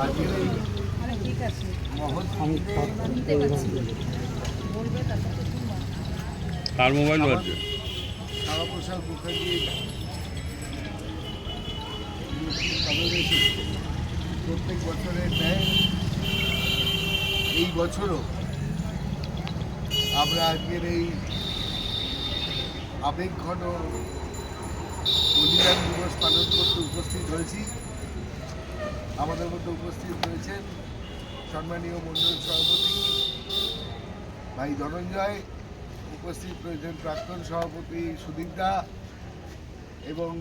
আজকের এই মহৎ কার মোবাইল আছে? শ্যামাপ্রসাদ মুখার্জির সমাবেশে প্রত্যেক বছরের ন্যায় এই বছরও আমরা আজকের এই আবেগঘন বলিদান দিবস পালন করতে উপস্থিত হয়েছি। আমাদের মধ্যে উপস্থিত হয়েছেন সম্মানীয় মণ্ডল সভাপতি ভাই ধনঞ্জয়, উপস্থিত রয়েছেন প্রাক্তন সভাপতি সুদীপ দা এবং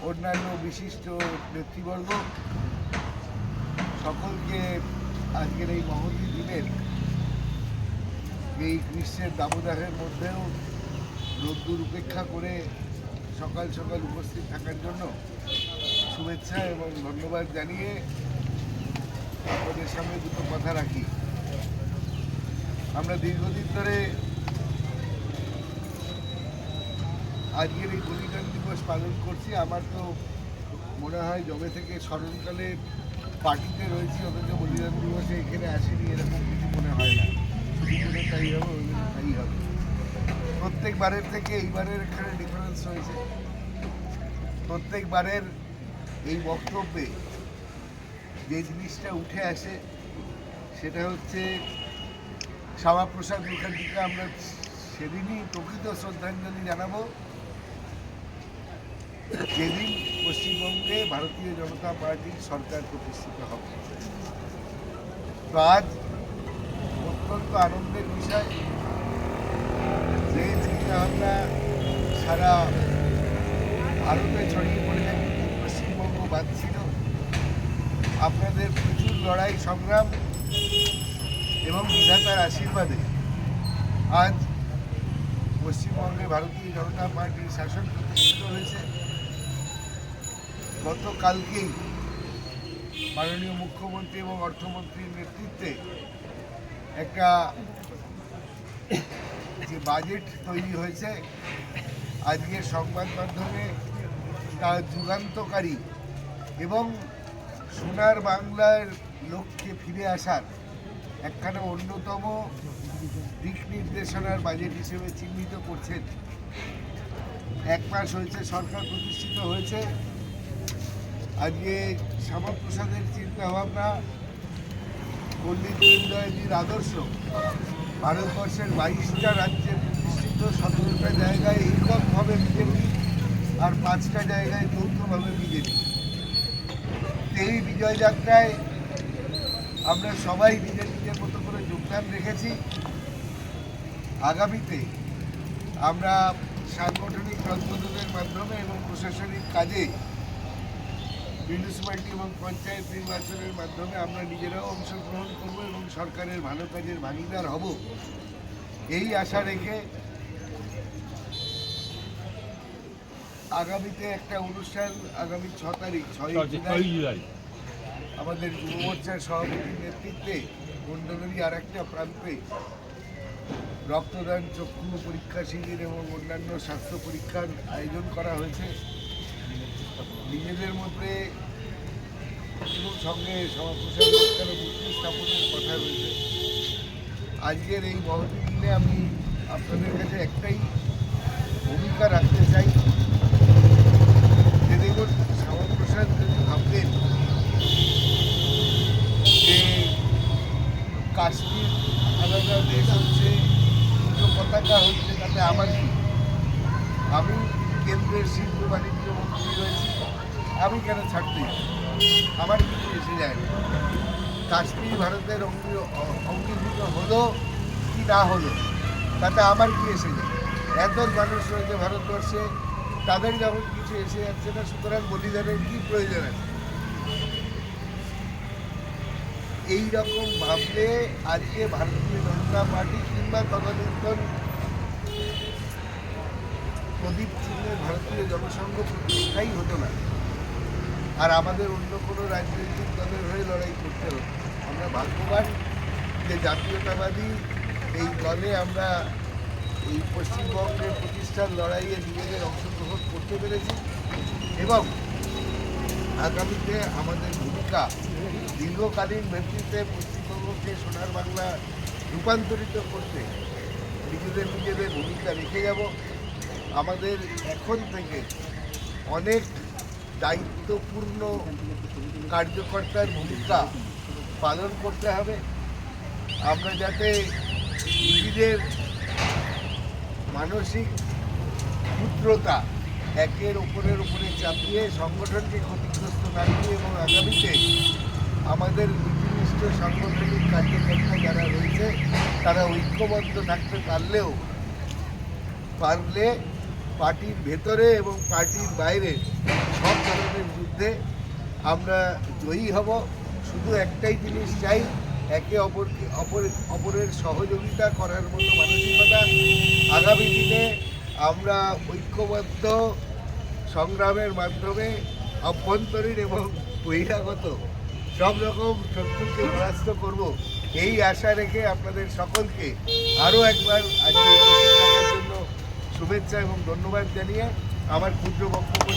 অন্যান্য বিশিষ্ট নেতৃবর্গ। সকলকে আজকের এই মহতী দিনের এই গ্রীষ্মের দাবদাহের মধ্যেও রোদ্দুর উপেক্ষা করে সকাল সকাল উপস্থিত থাকার জন্য শুভেচ্ছা এবং ধন্যবাদ জানিয়ে আপনাদের সামনে দুটো কথা রাখি। আমরা দীর্ঘদিন ধরে আজকের এই বলিদান দিবস পালন করছি। আমার তো মনে হয় যবে থেকে স্মরণকালে পার্টিতে রয়েছি অথচ বলিদান দিবসে এখানে আসেনি এরকম কিছু মনে হয় না। ছুটি করে তাই হবে, ওই জন্য তাই হবে। প্রত্যেকবারের থেকে এইবারের এখানে ডিফারেন্স রয়েছে। প্রত্যেকবারের এই বক্তব্যে যে জিনিসটা উঠে আসে সেটা হচ্ছে শ্যামাপ্রসাদ মুখার্জিকে আমরা সেদিনই প্রকৃত শ্রদ্ধাঞ্জলি জানাবো যেদিন পশ্চিমবঙ্গে ভারতীয় জনতা পার্টির সরকার প্রতিষ্ঠিত হবে। তো আজ অত্যন্ত আনন্দের বিষয় যে চিন্তাভাবনা সারা ভারতে ছড়িয়ে পড়ে যায়, পশ্চিমবঙ্গ বাদ ছিল। আপনাদের প্রচুর লড়াই সংগ্রাম এবং বিধাতার আশীর্বাদে আজ পশ্চিমবঙ্গে ভারতীয় জনতা পার্টির শাসন প্রতিষ্ঠিত হয়েছে। গতকালকেই মাননীয় মুখ্যমন্ত্রী এবং অর্থমন্ত্রীর নেতৃত্বে একটা যে বাজেট তৈরি হয়েছে আজকে সংবাদ মাধ্যমে তা যুগান্তকারী এবং সোনার বাংলার লক্ষ্যে ফিরে আসার একখানা অন্যতম দিক নির্দেশনার বাজেট হিসেবে চিহ্নিত করছেন। এক মাস হয়েছে সরকার প্রতিষ্ঠিত হয়েছে। আজকে শ্যামাপ্রসাদের চিন্তাভাবনা, পণ্ডিত দীনদয়ালজির আদর্শ ভারতবর্ষের 22টা রাজ্যে প্রতিষ্ঠিত, 17টা জায়গায় এককভাবে বিজেপি আর 5টা জায়গায় যৌথভাবে বিজেপি। এই বিজয় যাত্রায় আমরা সবাই নিজের নিজের মতো করে যোগদান রেখেছি। আগামীতে আমরা সাংগঠনিক সংশোধনের মাধ্যমে এবং প্রশাসনিক কাজে মিউনিসিপ্যালিটি এবং পঞ্চায়েত নির্বাচনের মাধ্যমে আমরা নিজেরাও অংশগ্রহণ করব এবং সরকারের ভালো কাজের ভাগিদার হব, এই আশা রেখে আগামীতে একটা অনুষ্ঠান আগামী 6 তারিখ 6 জুলাই আমাদের যুব মোর্চার সভাপতির নেতৃত্বে মণ্ডলেরই আর একটা প্রান্তে রক্তদান, চক্ষু পরীক্ষা শিবির এবং অন্যান্য স্বাস্থ্য পরীক্ষার আয়োজন করা হয়েছে। নিজেদের মধ্যে এবং সঙ্গে শ্যামাপ্রসাদ মুখার্জির মূর্তি স্থাপনের কথা রয়েছে। আজকের এই মহতী দিনে আমি আপনাদের কাছে একটাই ভূমিকা রাখতে চাই যে দেখুন, শ্যামাপ্রসাদ যদি ভাবতেন যে কাশ্মীর আলাদা দেশ হচ্ছে, দুটো পতাকা হচ্ছে, তাতে আমার কি, আমি কেন্দ্রের শিল্প বাণিজ্য মন্ত্রী রয়েছি, আমি কেন ছাড়তে, আমার কিছু এসে যায় না। কাশ্মীর ভারতের অঙ্গীভূত হলো কি না হলো তাতে আমার কি এসে যায়। এত মানুষ রয়েছে ভারতবর্ষে, তাদের যখন কিছু এসে যাচ্ছে না, সুতরাং বলিদানের কি প্রয়োজন আছে। এই রকম ভাবলে আজকে ভারতীয় জনতা পার্টি কিংবা তদানীন্তন প্রদীপ চিহ্নের ভারতীয় জনসংঘ প্রতিষ্ঠাই হতো না, আর আমাদের অন্য কোনো রাজনৈতিক দলের হয়ে লড়াই করতে হতো। আমরা ভাগ্যবান যে জাতীয়তাবাদী এই দলে আমরা এই পশ্চিমবঙ্গের প্রতিষ্ঠার লড়াইয়ে নিজেদের অংশগ্রহণ করতে পেরেছি এবং আগামীতে আমাদের ভূমিকা দীর্ঘকালীন ভিত্তিতে পশ্চিমবঙ্গকে সোনার বাংলা রূপান্তরিত করতে নিজেদের ভূমিকা রেখে যাব। আমাদের এখন থেকে অনেক দায়িত্বপূর্ণ কার্যকর্তার ভূমিকা পালন করতে হবে। আমরা যাতে নিজেদের মানসিক ক্ষুদ্রতা একের উপরে চাপিয়ে সংগঠনকে ক্ষতিগ্রস্ত না করি এবং আগামীতে আমাদের নীতিনিষ্ঠ সাংগঠনিক কার্যকর্তা যারা রয়েছে তারা ঐক্যবদ্ধ থাকতে পারলে পার্টির ভেতরে এবং পার্টির বাইরে সব ধরনের যুদ্ধে আমরা জয়ী হব। শুধু একটাই জিনিস চাই, একে অপরের সহযোগিতা করার মতো মানসিকতা। আগামী দিনে আমরা ঐক্যবদ্ধ সংগ্রামের মাধ্যমে অভ্যন্তরীণ এবং বহিরাগত সব রকম শত্রুকে পরাস্ত করব, এই আশা রেখে আপনাদের সকলকে আরও একবার আজকে উপস্থিত থাকার জন্য শুভেচ্ছা এবং ধন্যবাদ জানিয়ে আমার ক্ষুদ্র বক্তব্য